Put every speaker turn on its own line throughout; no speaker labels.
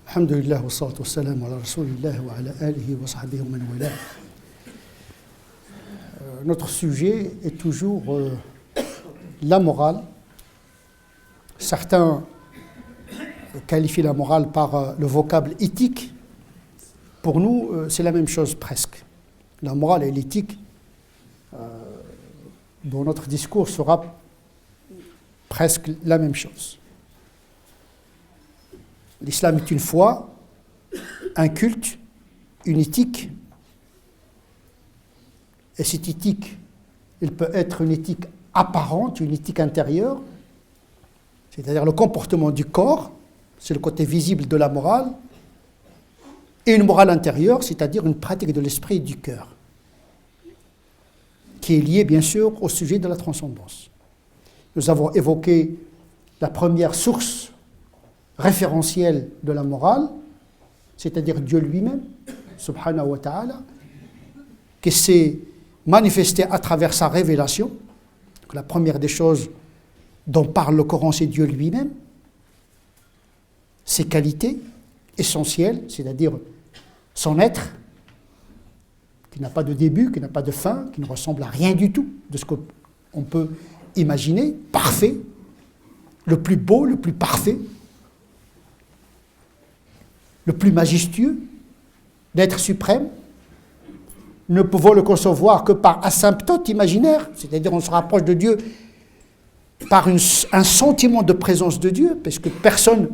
Alhamdulillah wa salatu wa salam ala rasulillah wa ala alihi wa sahbihi wa man wala. Notre sujet est toujours la morale. Certains qualifient la morale par le vocable éthique. Pour nous, c'est la même chose presque. La morale et l'éthique, dont notre discours sera presque la même chose. L'islam est une foi, un culte, une éthique. Et cette éthique, elle peut être une éthique apparente, une éthique intérieure, c'est-à-dire le comportement du corps, c'est le côté visible de la morale, et une morale intérieure, c'est-à-dire une pratique de l'esprit et du cœur, qui est liée bien sûr au sujet de la transcendance. Nous avons évoqué la première source référentielle de la morale, c'est-à-dire Dieu lui-même, subhanahu wa ta'ala, qui s'est manifesté à travers sa révélation. Donc, la première des choses dont parle le Coran, c'est Dieu lui-même, ses qualités essentielles, c'est-à-dire son être, qui n'a pas de début, qui n'a pas de fin, qui ne ressemble à rien du tout de ce qu'on peut imaginer, parfait, le plus beau, le plus parfait, le plus majestueux, l'être suprême. Ne pouvons le concevoir que par asymptote imaginaire, c'est-à-dire on se rapproche de Dieu par un sentiment de présence de Dieu, parce que personne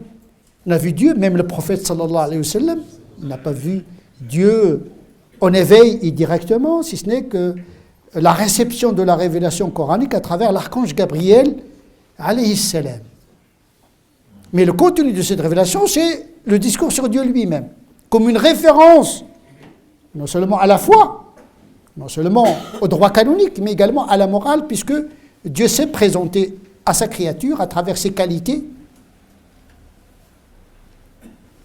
n'a vu Dieu, même le prophète sallallahu alayhi wa sallam n'a pas vu Dieu en éveil et directement, si ce n'est que la réception de la révélation coranique à travers l'archange Gabriel alayhi salam. Mais le contenu de cette révélation, c'est le discours sur Dieu lui-même, comme une référence, non seulement à la foi, non seulement au droit canonique, mais également à la morale, puisque Dieu s'est présenté à sa créature à travers ses qualités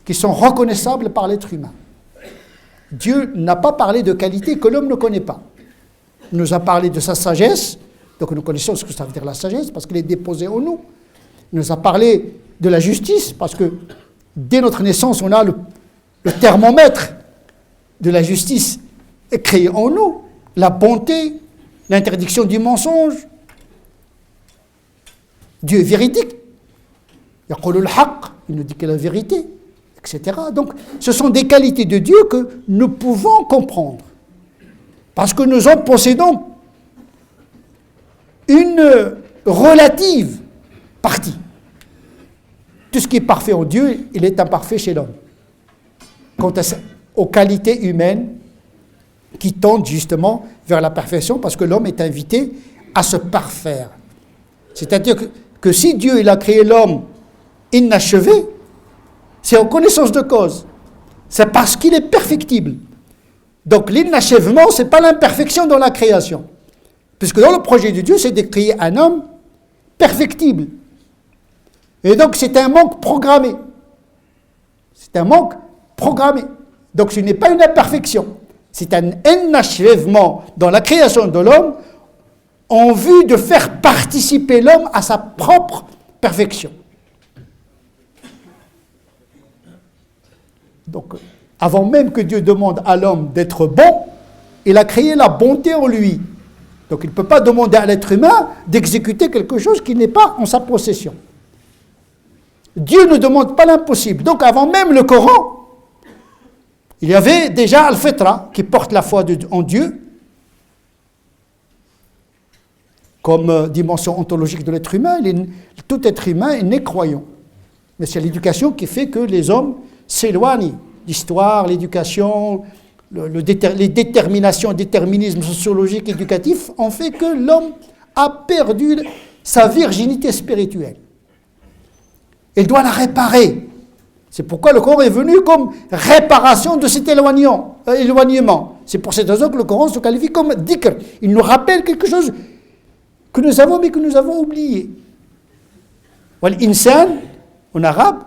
qui sont reconnaissables par l'être humain. Dieu n'a pas parlé de qualités que l'homme ne connaît pas. Il nous a parlé de sa sagesse, donc nous connaissons ce que ça veut dire la sagesse, parce qu'elle est déposée en nous. Il nous a parlé de la justice, parce que dès notre naissance, on a le thermomètre de la justice créé en nous, la bonté, l'interdiction du mensonge. Dieu est véridique. Yaqulul haqq, il nous dit que la vérité, etc. Donc, ce sont des qualités de Dieu que nous pouvons comprendre. Parce que nous en possédons une relative partie. Tout ce qui est parfait en Dieu, il est imparfait chez l'homme. Quant aux qualités humaines qui tendent justement vers la perfection, parce que l'homme est invité à se parfaire. C'est-à-dire que si Dieu il a créé l'homme inachevé, c'est en connaissance de cause. C'est parce qu'il est perfectible. Donc l'inachèvement, ce n'est pas l'imperfection dans la création. Puisque dans le projet de Dieu, c'est de créer un homme perfectible. Et donc c'est un manque programmé. C'est un manque programmé. Donc ce n'est pas une imperfection. C'est un inachèvement dans la création de l'homme en vue de faire participer l'homme à sa propre perfection. Donc, avant même que Dieu demande à l'homme d'être bon, il a créé la bonté en lui. Donc il ne peut pas demander à l'être humain d'exécuter quelque chose qui n'est pas en sa possession. Dieu ne demande pas l'impossible. Donc avant même le Coran, il y avait déjà Al-Fitra qui porte la foi en Dieu comme dimension ontologique de l'être humain. Tout être humain est né croyant. Mais c'est l'éducation qui fait que les hommes s'éloignent. L'histoire, l'éducation, les déterminations, déterminisme sociologique, éducatif ont fait que l'homme a perdu sa virginité spirituelle. Il doit la réparer. C'est pourquoi le Coran est venu comme réparation de cet éloignement. C'est pour cette raison que le Coran se qualifie comme dhikr. Il nous rappelle quelque chose que nous avons, mais que nous avons oublié. Wal-insan, en arabe,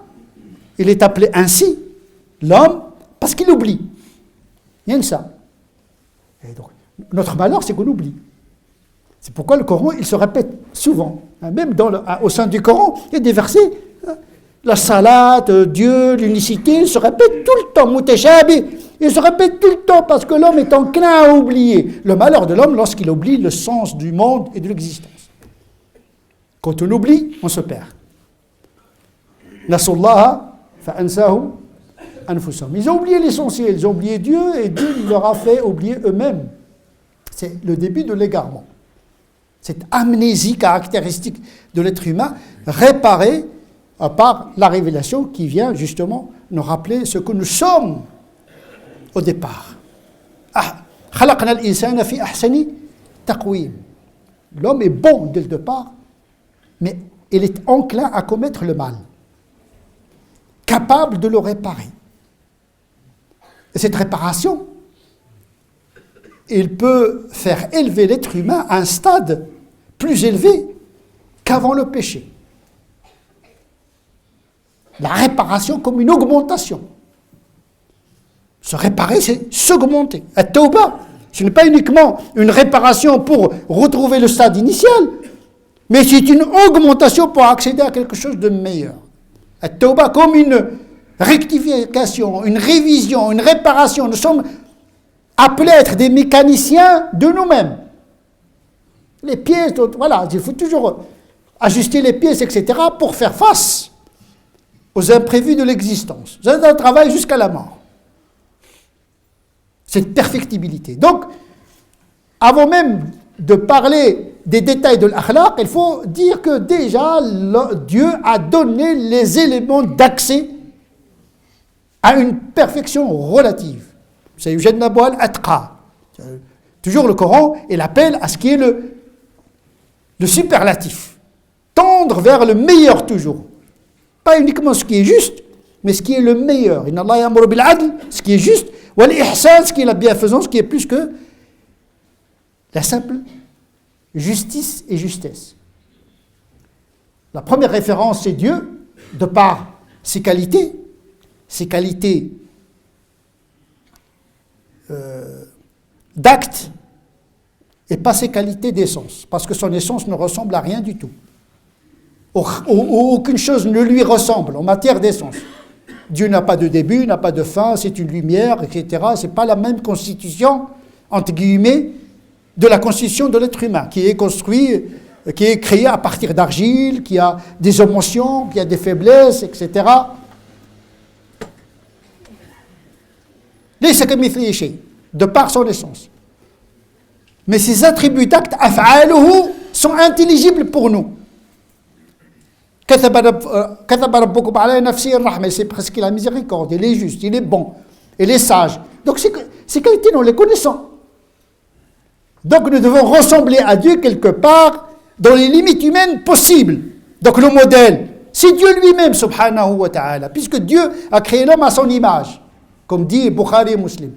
il est appelé ainsi, l'homme, parce qu'il oublie. Il y a ça. Et donc, notre malheur, c'est qu'on oublie. C'est pourquoi le Coran, il se répète souvent. Même au sein du Coran, il y a des versets La salade, Dieu, l'unicité, il se répète tout le temps. Mutashabi, il se répète tout le temps parce que l'homme est enclin à oublier. Le malheur de l'homme lorsqu'il oublie le sens du monde et de l'existence. Quand on oublie, on se perd. Nasullaha fa'ansahu anfusahum. Ils ont oublié l'essentiel, ils ont oublié Dieu et Dieu leur a fait oublier eux-mêmes. C'est le début de l'égarement. Cette amnésie caractéristique de l'être humain réparée par la révélation qui vient justement nous rappeler ce que nous sommes au départ. خلقنا الإنسان في أحسن تقويم. L'homme est bon dès le départ, mais il est enclin à commettre le mal, capable de le réparer. Et cette réparation, il peut faire élever l'être humain à un stade plus élevé qu'avant le péché. La réparation comme une augmentation. Se réparer, c'est s'augmenter. At-tawbah, ce n'est pas uniquement une réparation pour retrouver le stade initial, mais c'est une augmentation pour accéder à quelque chose de meilleur. At-tawbah comme une rectification, une révision, une réparation. Nous sommes appelés à être des mécaniciens de nous-mêmes. Les pièces, voilà, il faut toujours ajuster les pièces, etc., pour faire face aux imprévus de l'existence. C'est un travail jusqu'à la mort. Cette perfectibilité. Donc, avant même de parler des détails de l'akhlaq, il faut dire que déjà, Dieu a donné les éléments d'accès à une perfection relative. C'est yujannabu al-atqa. Toujours le Coran, il appelle à ce qui est le superlatif. Tendre vers le meilleur toujours. Pas uniquement ce qui est juste, mais ce qui est le meilleur. Inna Allah ya'muru bil 'adl, ce qui est juste, wa al-ihsan, ce qui est la bienfaisance, ce qui est plus que la simple justice et justesse. La première référence, c'est Dieu, de par ses qualités d'acte, et pas ses qualités d'essence, parce que son essence ne ressemble à rien du tout. Aucune chose ne lui ressemble en matière d'essence. Dieu n'a pas de début, n'a pas de fin, c'est une lumière, etc. Ce n'est pas la même constitution, entre guillemets, de la constitution de l'être humain, qui est construit, qui est créé à partir d'argile, qui a des émotions, qui a des faiblesses, etc. De par son essence. Mais ces attributs d'acte, af'aluhu, sont intelligibles pour nous. C'est presque la miséricorde, il est juste, il est bon, il est sage. Donc ces qualités, nous les connaissons. Donc nous devons ressembler à Dieu quelque part dans les limites humaines possibles. Donc le modèle, c'est Dieu lui-même, subhanahu wa ta'ala, puisque Dieu a créé l'homme à son image, comme dit Bukhari et Muslim.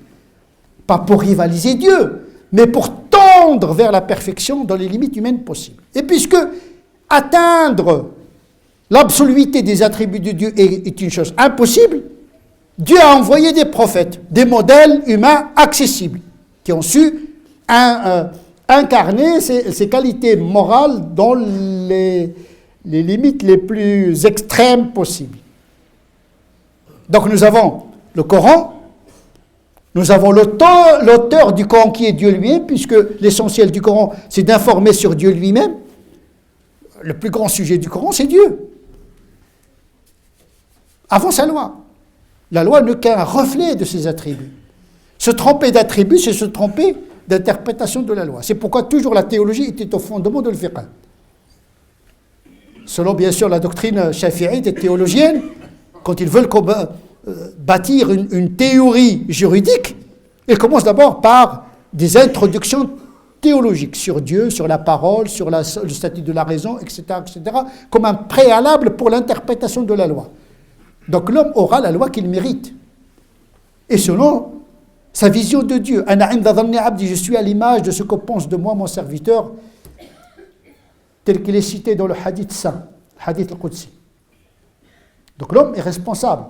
Pas pour rivaliser Dieu, mais pour tendre vers la perfection dans les limites humaines possibles. Et puisque atteindre l'absoluité des attributs de Dieu est une chose impossible, Dieu a envoyé des prophètes, des modèles humains accessibles, qui ont su incarner ces qualités morales dans les limites les plus extrêmes possibles. Donc nous avons le Coran, nous avons l'auteur du Coran qui est Dieu lui-même, puisque l'essentiel du Coran, c'est d'informer sur Dieu lui-même. Le plus grand sujet du Coran, c'est Dieu. Avant sa loi. La loi n'est qu'un reflet de ses attributs. Se tromper d'attributs, c'est se tromper d'interprétation de la loi. C'est pourquoi toujours la théologie était au fondement de le fiqh. Selon bien sûr la doctrine shafi'ite et théologienne, quand ils veulent bâtir une théorie juridique, ils commencent d'abord par des introductions théologiques sur Dieu, sur la parole, sur le statut de la raison, etc., comme un préalable pour l'interprétation de la loi. Donc l'homme aura la loi qu'il mérite. Et selon sa vision de Dieu, je suis à l'image de ce que pense de moi mon serviteur, tel qu'il est cité dans le hadith saint, hadith al-Qudsi. Donc l'homme est responsable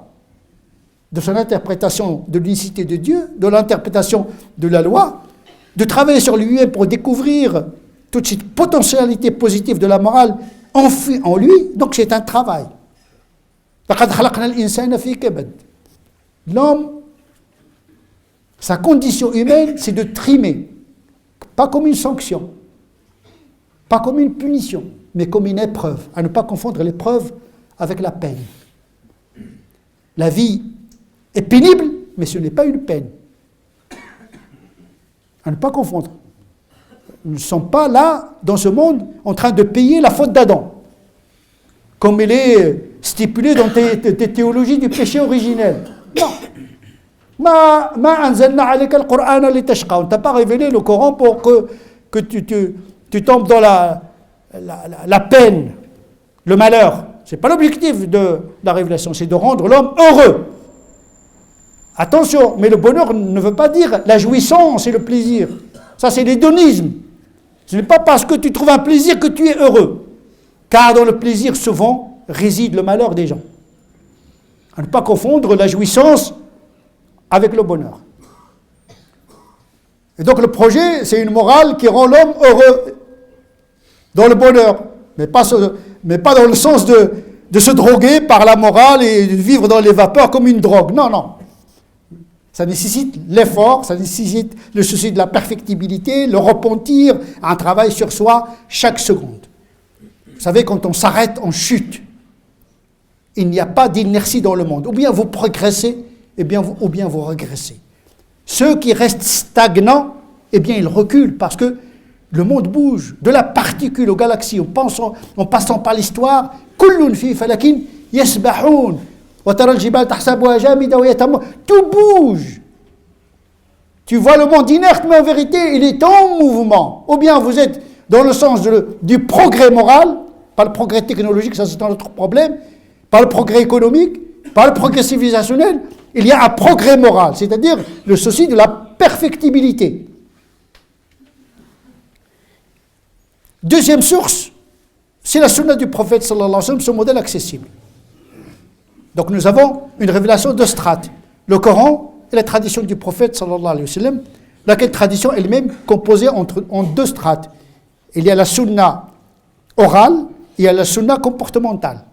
de son interprétation de l'unicité de Dieu, de l'interprétation de la loi, de travailler sur lui-même pour découvrir toute cette potentialité positive de la morale enfuie en lui. Donc c'est un travail. لقد خلقنا الإنسان في كبد. L'homme, sa condition humaine, c'est de trimer, pas comme une sanction, pas comme une punition, mais comme une épreuve, à ne pas confondre l'épreuve avec la peine. La vie est pénible, mais ce n'est pas une peine. À ne pas confondre. Nous ne sommes pas là, dans ce monde, en train de payer la faute d'Adam, comme il est stipulé dans tes théologies du péché originel. Non. On ne t'a pas révélé le Coran pour que tu tombes dans la peine, le malheur. Ce n'est pas l'objectif de la révélation, c'est de rendre l'homme heureux. Attention, mais le bonheur ne veut pas dire la jouissance et le plaisir. Ça, c'est l'hédonisme. Ce n'est pas parce que tu trouves un plaisir que tu es heureux. Car dans le plaisir, souvent, réside le malheur des gens. À ne pas confondre la jouissance avec le bonheur. Et donc le projet, c'est une morale qui rend l'homme heureux dans le bonheur, mais pas dans le sens de se droguer par la morale et de vivre dans les vapeurs comme une drogue. Non, non. Ça nécessite l'effort, ça nécessite le souci de la perfectibilité, le repentir, un travail sur soi chaque seconde. Vous savez, quand on s'arrête, on chute. Il n'y a pas d'inertie dans le monde. Ou bien vous progressez, ou bien vous régressez. Ceux qui restent stagnants, eh bien ils reculent parce que le monde bouge. De la particule aux galaxies, en passant par l'histoire, kullun fi falakin yasbahun. Tout bouge. Tu vois le monde inerte, mais en vérité, il est en mouvement. Ou bien vous êtes dans le sens du progrès moral, pas le progrès technologique, ça c'est un autre problème, pas le progrès économique, pas le progrès civilisationnel. Il y a un progrès moral, c'est-à-dire le souci de la perfectibilité. Deuxième source, c'est la sunna du prophète sallallahu alayhi wa sallam, son modèle accessible. Donc nous avons une révélation de strates, le Coran et la tradition du prophète sallallahu alayhi wa sallam, laquelle tradition elle-même composée en deux strates. Il y a la sunna orale et il y a la sunna comportementale.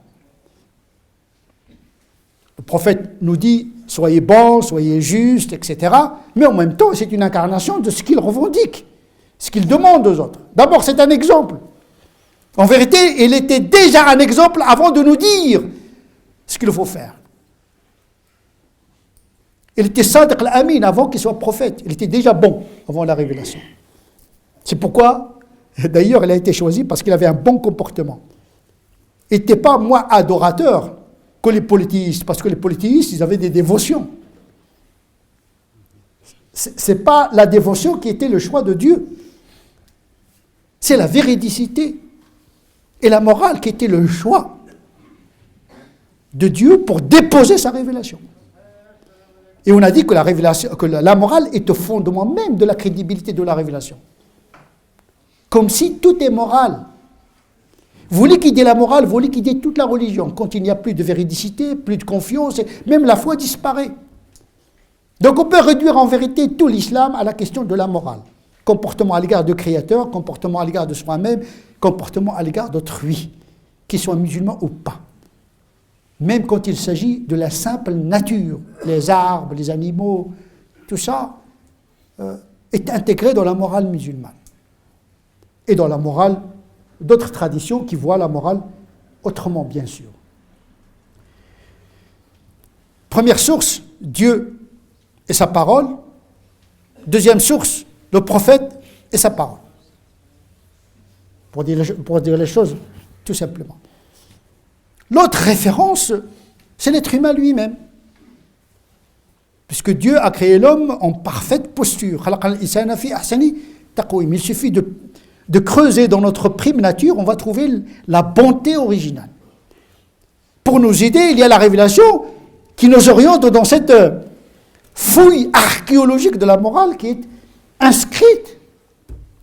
Le prophète nous dit, soyez bons, soyez justes, etc. Mais en même temps, c'est une incarnation de ce qu'il revendique, ce qu'il demande aux autres. D'abord, c'est un exemple. En vérité, il était déjà un exemple avant de nous dire ce qu'il faut faire. Il était Sadiq al-Amin avant qu'il soit prophète. Il était déjà bon avant la révélation. C'est pourquoi, d'ailleurs, il a été choisi parce qu'il avait un bon comportement. Il n'était pas moins adorateur que les polythéistes, parce que les polythéistes, ils avaient des dévotions. Ce n'est pas la dévotion qui était le choix de Dieu. C'est la véridicité et la morale qui était le choix de Dieu pour déposer sa révélation. Et on a dit que la révélation, que la morale est au fondement même de la crédibilité de la révélation. Comme si tout est moral. Vous liquidez la morale, vous liquidez toute la religion. Quand il n'y a plus de véridicité, plus de confiance, même la foi disparaît. Donc on peut réduire en vérité tout l'islam à la question de la morale. Comportement à l'égard du Créateur, comportement à l'égard de soi-même, comportement à l'égard d'autrui, qu'ils soient musulmans ou pas. Même quand il s'agit de la simple nature, les arbres, les animaux, tout ça est intégré dans la morale musulmane. Et dans la morale d'autres traditions qui voient la morale autrement, bien sûr. Première source, Dieu et sa parole. Deuxième source, le prophète et sa parole. Pour dire les choses tout simplement. L'autre référence, c'est l'être humain lui-même. Puisque Dieu a créé l'homme en parfaite posture. Il suffit de creuser dans notre prime nature, on va trouver la bonté originale. Pour nous aider, il y a la révélation qui nous oriente dans cette fouille archéologique de la morale qui est inscrite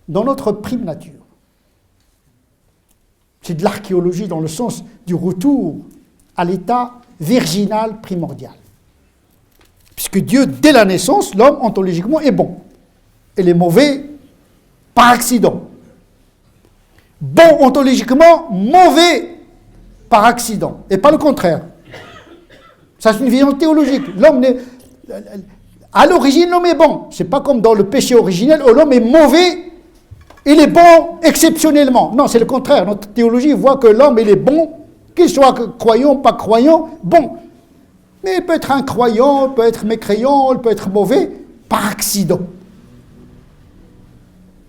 dans notre prime nature. C'est de l'archéologie dans le sens du retour à l'état virginal primordial. Puisque Dieu, dès la naissance, l'homme ontologiquement est bon. Et les mauvais par accident. Bon ontologiquement, mauvais par accident. Et pas le contraire. Ça, c'est une vision théologique. À l'origine, l'homme est bon. C'est pas comme dans le péché originel où l'homme est mauvais, il est bon exceptionnellement. Non, c'est le contraire. Notre théologie voit que l'homme, il est bon, qu'il soit croyant, pas croyant, bon. Mais il peut être incroyant, il peut être mécréant, il peut être mauvais, par accident.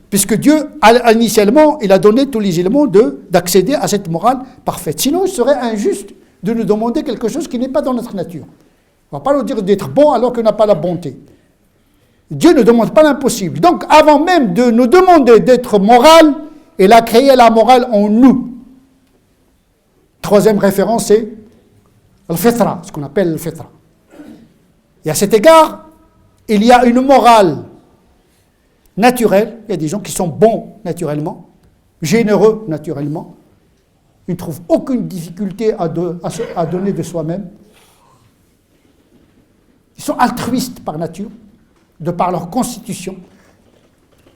Puisque Dieu, initialement, il a donné tous les éléments d'accéder à cette morale parfaite. Sinon, il serait injuste de nous demander quelque chose qui n'est pas dans notre nature. On ne va pas nous dire d'être bon alors qu'on n'a pas la bonté. Dieu ne demande pas l'impossible. Donc, avant même de nous demander d'être moral, il a créé la morale en nous. Troisième référence, c'est le fitra, ce qu'on appelle le fitra. Et à cet égard, il y a une morale naturelle. Il y a des gens qui sont bons naturellement, généreux naturellement. Ils ne trouvent aucune difficulté à donner de soi-même. Ils sont altruistes par nature, de par leur constitution.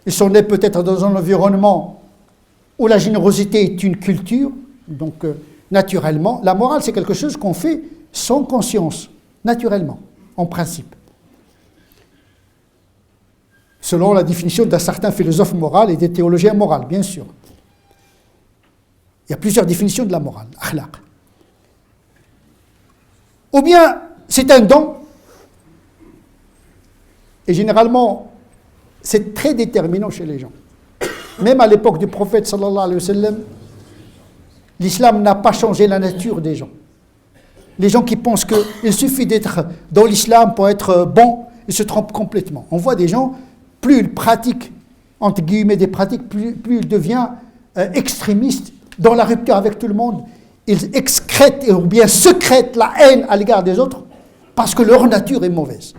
Ils sont nés peut-être dans un environnement où la générosité est une culture, donc naturellement. La morale, c'est quelque chose qu'on fait sans conscience, naturellement, en principe. Selon la définition d'un certain philosophe moral et des théologiens moraux, bien sûr. Il y a plusieurs définitions de la morale, akhlaq. Ou bien, c'est un don. Et généralement, c'est très déterminant chez les gens. Même à l'époque du prophète sallallahu alayhi wa sallam, l'islam n'a pas changé la nature des gens. Les gens qui pensent qu'il suffit d'être dans l'islam pour être bon, ils se trompent complètement. On voit des gens, plus ils pratiquent, entre guillemets, des pratiques, plus ils deviennent extrémistes dans la rupture avec tout le monde. Ils excrètent ou bien secrètent la haine à l'égard des autres parce que leur nature est mauvaise.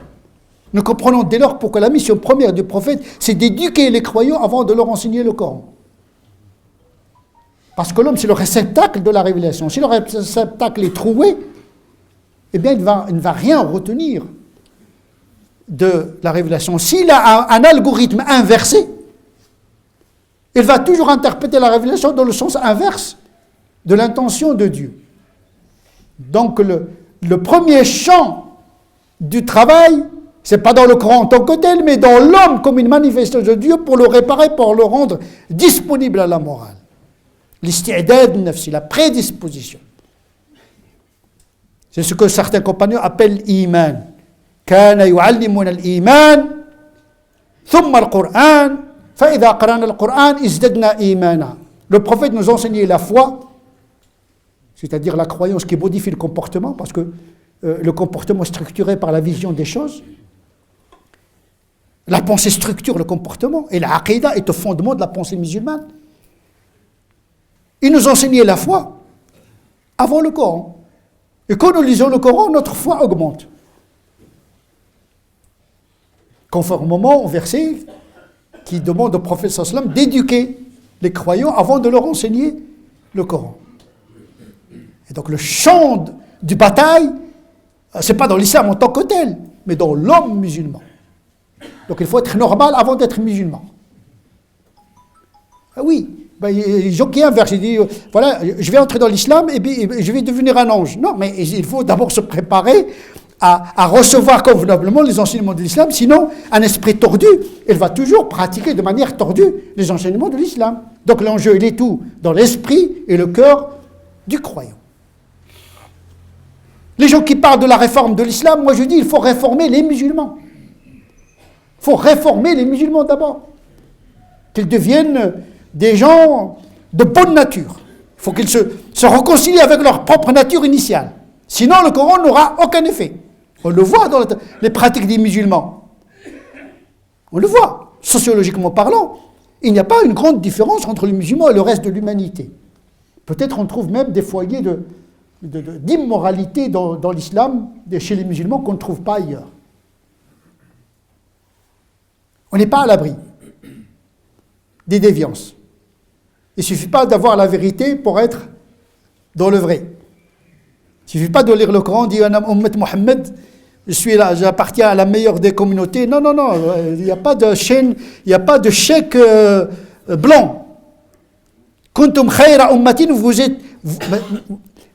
Nous comprenons dès lors pourquoi la mission première du prophète, c'est d'éduquer les croyants avant de leur enseigner le Coran. Parce que l'homme, c'est le réceptacle de la révélation. Si le réceptacle est troué, eh bien, il ne va rien retenir de la révélation. S'il a un algorithme inversé, il va toujours interpréter la révélation dans le sens inverse de l'intention de Dieu. Donc, le premier champ du travail, ce n'est pas dans le Coran en tant que tel, mais dans l'homme comme une manifestation de Dieu pour le réparer, pour le rendre disponible à la morale. L'isti'dad nafsi, la prédisposition. C'est ce que certains compagnons appellent iman. Kana yu'allimuna al-iman, thumma al-Qur'an, fa idha qara'na al-Qur'an izdadna imana. Le prophète nous enseignait la foi, c'est-à-dire la croyance qui modifie le comportement, parce que le comportement est structuré par la vision des choses. La pensée structure le comportement, et la aqidah est au fondement de la pensée musulmane. Il nous enseignait la foi avant le Coran. Et quand nous lisons le Coran, notre foi augmente. Conformément au verset qui demande au prophète sallallahu alayhi wa sallam d'éduquer les croyants avant de leur enseigner le Coran. Et donc le champ du bataille, ce n'est pas dans l'islam en tant que tel, mais dans l'homme musulman. Donc il faut être normal avant d'être musulman. Ah oui, les gens qui inversent, ils disent, voilà, je vais entrer dans l'islam et je vais devenir un ange. Non, mais il faut d'abord se préparer à recevoir convenablement les enseignements de l'islam, sinon un esprit tordu, il va toujours pratiquer de manière tordue les enseignements de l'islam. Donc l'enjeu, il est tout dans l'esprit et le cœur du croyant. Les gens qui parlent de la réforme de l'islam, moi je dis, il faut réformer les musulmans. Il faut réformer les musulmans d'abord. Qu'ils deviennent des gens de bonne nature. Il faut qu'ils se réconcilient avec leur propre nature initiale. Sinon, le Coran n'aura aucun effet. On le voit dans les pratiques des musulmans. On le voit, sociologiquement parlant. Il n'y a pas une grande différence entre les musulmans et le reste de l'humanité. Peut-être on trouve même des foyers d'immoralité dans l'islam, chez les musulmans, qu'on ne trouve pas ailleurs. On n'est pas à l'abri des déviances. Il ne suffit pas d'avoir la vérité pour être dans le vrai. Il ne suffit pas de lire le Coran, dire « Ummat Mohammed, j'appartiens à la meilleure des communautés ». Non, il n'y a pas de chaîne, il n'y a pas de chèque blanc. « Kuntum khayra ummatin »,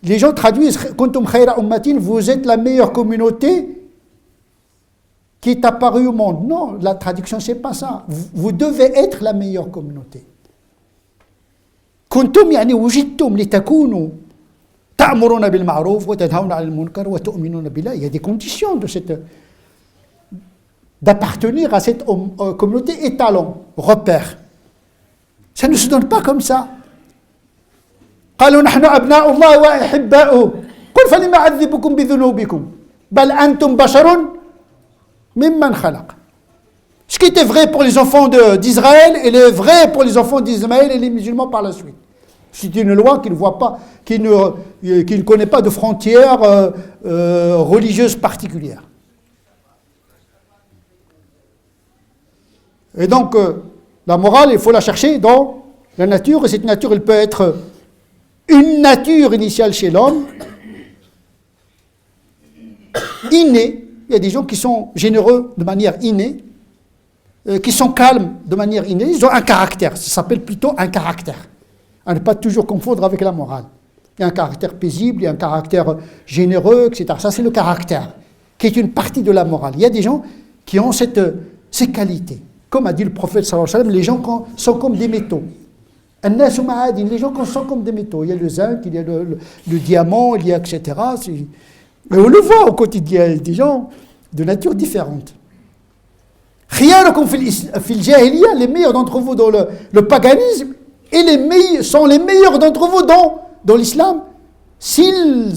Les gens traduisent Kuntum khayra ummatin, vous êtes la meilleure communauté qui est apparue au monde. Non, la traduction, c'est pas ça. Vous devez être la meilleure communauté. Kuntum yani wujidtum litakunu ta'muruna bil ma'ruf wa tadhauna 'anil munkar wa tu'minuna billah. Il y a des conditions d'appartenir à cette communauté étalon, repère. Ça ne se donne pas comme ça. قالوا نحن أبناء الله وأحباؤه قل فلما أعذبكم بذنوبكم بل أنتم بشر ممن خلق. Ce qui était vrai pour les enfants d'Israël, il est vrai pour les enfants d'Ismaël et les musulmans par la suite. C'est une loi qui ne voit pas, qui ne connaît pas de frontières religieuses particulières. Et donc, la morale, il faut la chercher dans la nature, et cette nature, elle peut être une nature initiale chez l'homme, innée. Il y a des gens qui sont généreux de manière innée, qui sont calmes de manière innée, ils ont un caractère, ça s'appelle plutôt un caractère, à ne pas toujours confondre avec la morale. Il y a un caractère paisible, il y a un caractère généreux, etc. Ça, c'est le caractère, qui est une partie de la morale. Il y a des gens qui ont ces qualités. Comme a dit le prophète sallallahu alayhi wa sallam, les gens sont comme des métaux. Les gens sont comme des métaux. Il y a le zinc, il y a le diamant, il y a etc. Mais on le voit au quotidien, il y a des gens de nature différente. Les meilleurs d'entre vous dans le paganisme et sont les meilleurs d'entre vous dans l'islam s'ils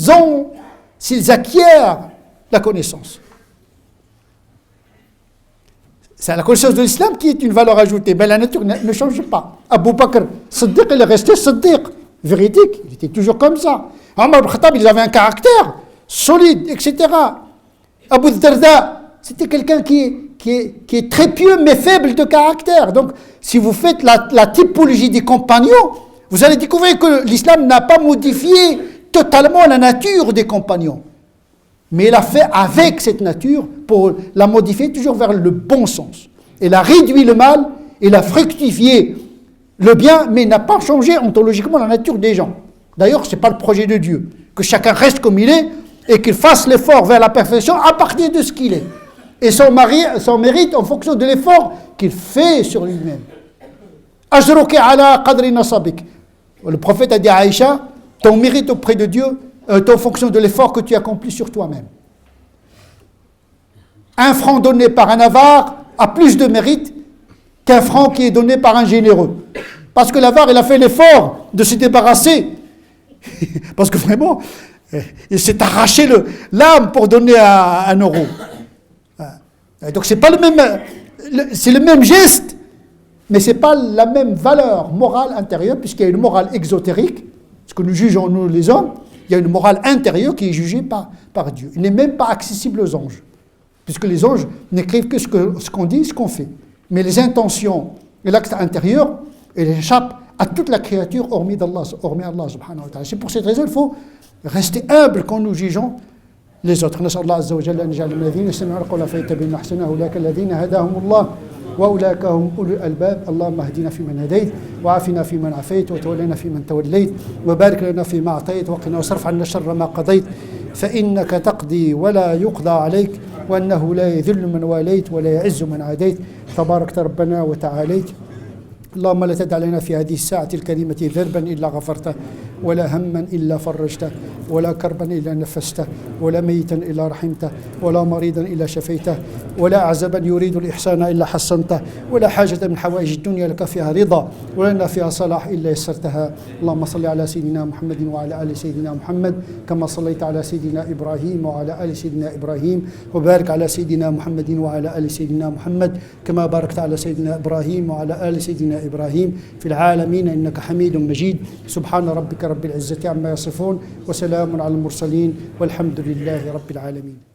acquièrent la connaissance. C'est la connaissance de l'islam qui est une valeur ajoutée. Mais la nature ne change pas. Abu Bakr, Siddiq, il est resté Siddiq. Véridique, il était toujours comme ça. Omar ibn Khattab, il avait un caractère solide, etc. Abu Darda, c'était quelqu'un qui est très pieux mais faible de caractère. Donc, si vous faites la typologie des compagnons, vous allez découvrir que l'islam n'a pas modifié totalement la nature des compagnons. Mais il a fait avec cette nature pour la modifier toujours vers le bon sens. Il a réduit le mal, il a fructifié le bien, mais il n'a pas changé ontologiquement la nature des gens. D'ailleurs, ce n'est pas le projet de Dieu. Que chacun reste comme il est et qu'il fasse l'effort vers la perfection à partir de ce qu'il est. Et son mérite en fonction de l'effort qu'il fait sur lui-même. Ajruki ala qadri nasabik. Le prophète a dit à Aïcha, ton mérite auprès de Dieu en fonction de l'effort que tu accomplis sur toi-même. Un franc donné par un avare a plus de mérite qu'un franc qui est donné par un généreux. Parce que l'avare, il a fait l'effort de se débarrasser. Parce que vraiment, il s'est arraché l'âme pour donner un euro. Donc c'est pas c'est le même geste, mais c'est pas la même valeur morale intérieure, puisqu'il y a une morale exotérique, ce que nous jugeons nous les hommes. Il y a une morale intérieure qui est jugée par Dieu. Il n'est même pas accessible aux anges. Puisque les anges n'écrivent que ce qu'on dit, ce qu'on fait. Mais les intentions et l'acte intérieur, ils échappent à toute la créature hormis Allah subhanahu wa ta'ala. C'est pour cette raison qu'il faut rester humble quand nous jugeons les autres. نسأل الله عز وجل أن يجعل الذين يستمعون القول فيتبعون أحسنه أولئك الذين هداهم الله وأولئك هم أولو الألباب. اللهم اهدنا فيمن هديت وعافنا فيمن عافيت وتولنا فيمن توليت وبارك لنا فيما أعطيت وقنا واصرف عنا شر ما قضيت فإنك تقضي ولا يقضى عليك وأنه لا يذل من واليت ولا يعز من عاديت تباركت ربنا وتعاليت. اللهم لا تدع لنا في هذه الساعة الكريمة ذنبا إلا غفرته ولا هما إلا فرجته ولا كربا إلا نفسته ولا ميتا إلا رحمته ولا مريضا إلا شفيته ولا أعزبا يريد الإحسان إلا حسنته ولا حاجة من حوائج الدنيا لك فيها رضا ولنا فيها صلاح إلا يسرتها. اللهم صل على سيدنا محمد وعلى آل سيدنا محمد كما صليت على سيدنا إبراهيم وعلى آل سيدنا إبراهيم وبارك على سيدنا محمد وعلى آل سيدنا محمد كما باركت على سيدنا إبراهيم وعلى آل سيدنا إبراهيم في العالمين إنك حميد مجيد. سبحان ربك رب العزة عما يصفون وسلام على المرسلين والحمد لله رب العالمين.